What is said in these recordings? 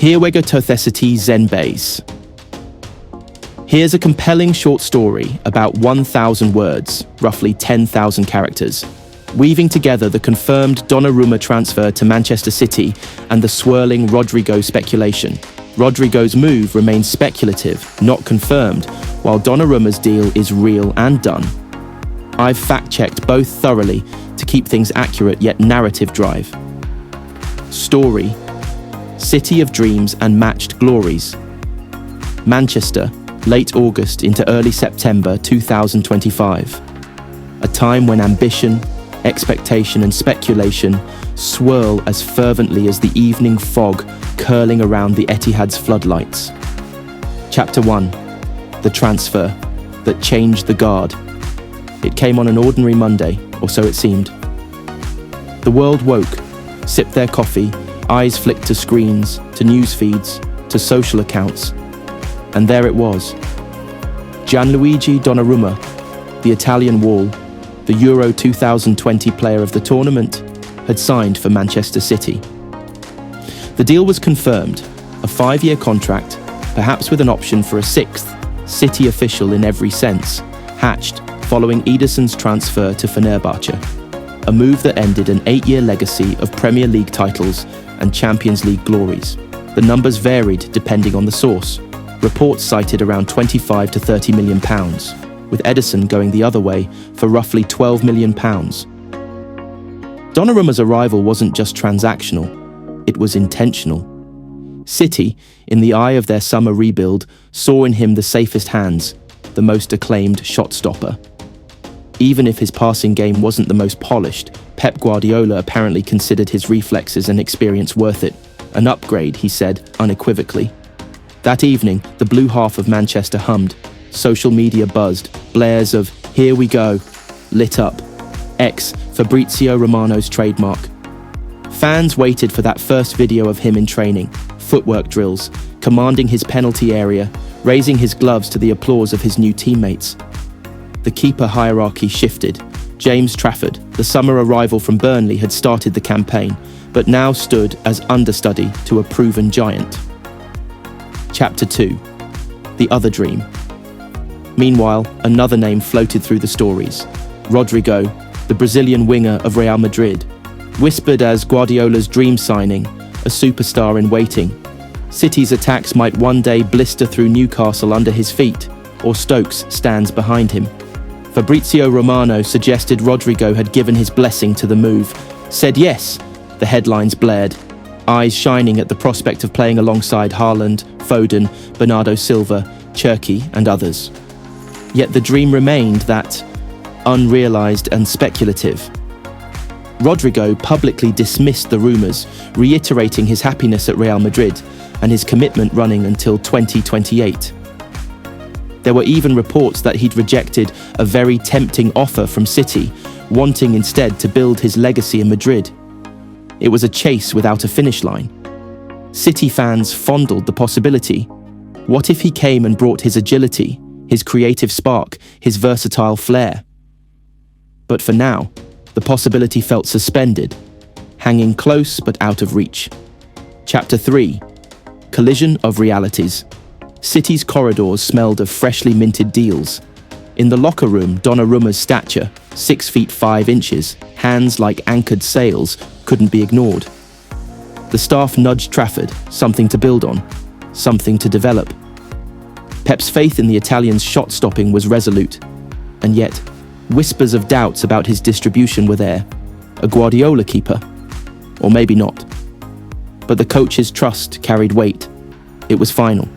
Here we go to Thecityzenbase. Here's a compelling short story about 1,000 words, roughly 10,000 characters, weaving together the confirmed Donnarumma transfer to Manchester City and the swirling Rodrigo speculation. Rodrigo's move remains speculative, not confirmed, while Donnarumma's deal is real and done. I've fact-checked both thoroughly to keep things accurate yet narrative drive. Story: City of Dreams and Matched Glories. Manchester, late August into early September 2025. A time when ambition, expectation and speculation swirl as fervently as the evening fog curling around the Etihad's floodlights. Chapter 1. The transfer that changed the guard. It came on an ordinary Monday, or so it seemed. The world woke, sipped their coffee, eyes flicked to screens, to news feeds, to social accounts. And there it was. Gianluigi Donnarumma, the Italian wall, the Euro 2020 player of the tournament, had signed for Manchester City. The deal was confirmed, a 5-year contract, perhaps with an option for a 6th, City official in every sense, hatched following Ederson's transfer to Fenerbahce, a move that ended an 8-year legacy of Premier League titles and Champions League glories. The numbers varied depending on the source. Reports cited around £25 to £30 million, with Ederson going the other way for roughly £12 million. Donnarumma's arrival wasn't just transactional, it was intentional. City, in the eye of their summer rebuild, saw in him the safest hands, the most acclaimed shot stopper. Even if his passing game wasn't the most polished, Pep Guardiola apparently considered his reflexes and experience worth it. An upgrade, he said, unequivocally. That evening, the blue half of Manchester hummed. Social media buzzed. Blares of "Here we go" lit up. X, Fabrizio Romano's trademark. Fans waited for that first video of him in training, footwork drills, commanding his penalty area, raising his gloves to the applause of his new teammates. The keeper hierarchy shifted. James Trafford, the summer arrival from Burnley, had started the campaign, but now stood as understudy to a proven giant. Chapter 2. The Other Dream. Meanwhile, another name floated through the stories. Rodrigo, the Brazilian winger of Real Madrid. Whispered as Guardiola's dream signing, a superstar in waiting. City's attacks might one day blister through Newcastle under his feet, or Stokes stands behind him. Fabrizio Romano suggested Rodrigo had given his blessing to the move. Said yes, the headlines blared, eyes shining at the prospect of playing alongside Haaland, Foden, Bernardo Silva, Cherki and others. Yet the dream remained that unrealized and speculative. Rodrigo publicly dismissed the rumours, reiterating his happiness at Real Madrid and his commitment running until 2028. There were even reports that he'd rejected a very tempting offer from City, wanting instead to build his legacy in Madrid. It was a chase without a finish line. City fans fondled the possibility. What if he came and brought his agility, his creative spark, his versatile flair? But for now, the possibility felt suspended, hanging close but out of reach. Chapter 3. Collision of Realities. City's corridors smelled of freshly minted deals. In the locker room, Donnarumma's stature, 6 feet 5 inches, hands like anchored sails, couldn't be ignored. The staff nudged Trafford, something to build on, something to develop. Pep's faith in the Italian's shot stopping was resolute, and yet, whispers of doubts about his distribution were there. A Guardiola keeper? Or maybe not. But the coach's trust carried weight. It was final.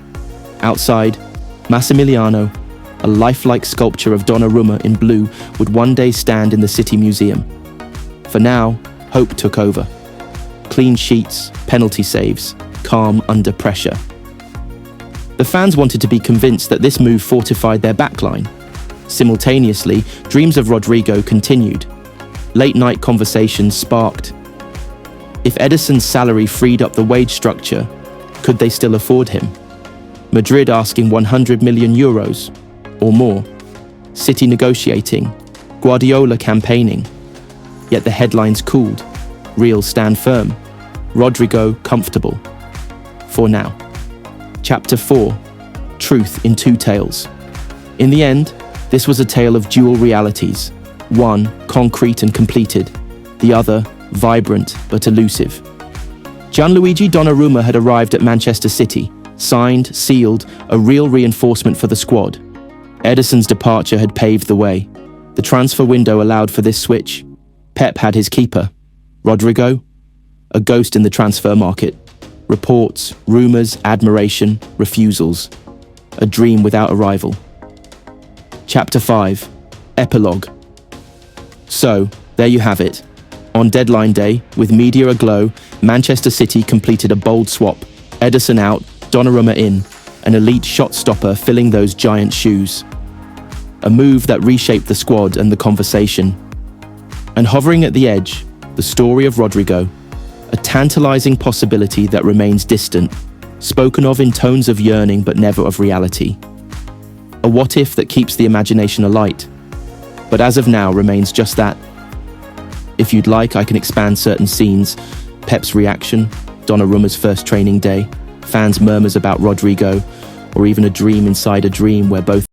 Outside, Massimiliano, a lifelike sculpture of Donnarumma in blue, would one day stand in the City Museum. For now, hope took over. Clean sheets, penalty saves, calm under pressure. The fans wanted to be convinced that this move fortified their backline. Simultaneously, dreams of Rodrigo continued. Late-night conversations sparked. If Ederson's salary freed up the wage structure, could they still afford him? Madrid asking €100 million or more. City negotiating. Guardiola campaigning. Yet the headlines cooled. Real stand firm. Rodrigo comfortable. for now. Chapter 4. Truth in Two Tales. In the end, this was a tale of dual realities. One, concrete and completed. The other, vibrant but elusive. Gianluigi Donnarumma had arrived at Manchester City, signed, sealed, a real reinforcement for the squad. Ederson's departure had paved the way. The transfer window allowed for this switch. Pep had his keeper. Rodrigo? A ghost in the transfer market. Reports, rumours, admiration, refusals. A dream without a rival. Chapter 5. Epilogue. So, there you have it. On deadline day, with media aglow, Manchester City completed a bold swap. Ederson out, Donnarumma in, an elite shot stopper filling those giant shoes. A move that reshaped the squad and the conversation. And hovering at the edge, the story of Rodrigo, a tantalizing possibility that remains distant, spoken of in tones of yearning but never of reality. A what-if that keeps the imagination alight, but as of now remains just that. If you'd like, I can expand certain scenes. Pep's reaction, Donnarumma's first training day, fans' murmurs about Rodrigo, or even a dream inside a dream where both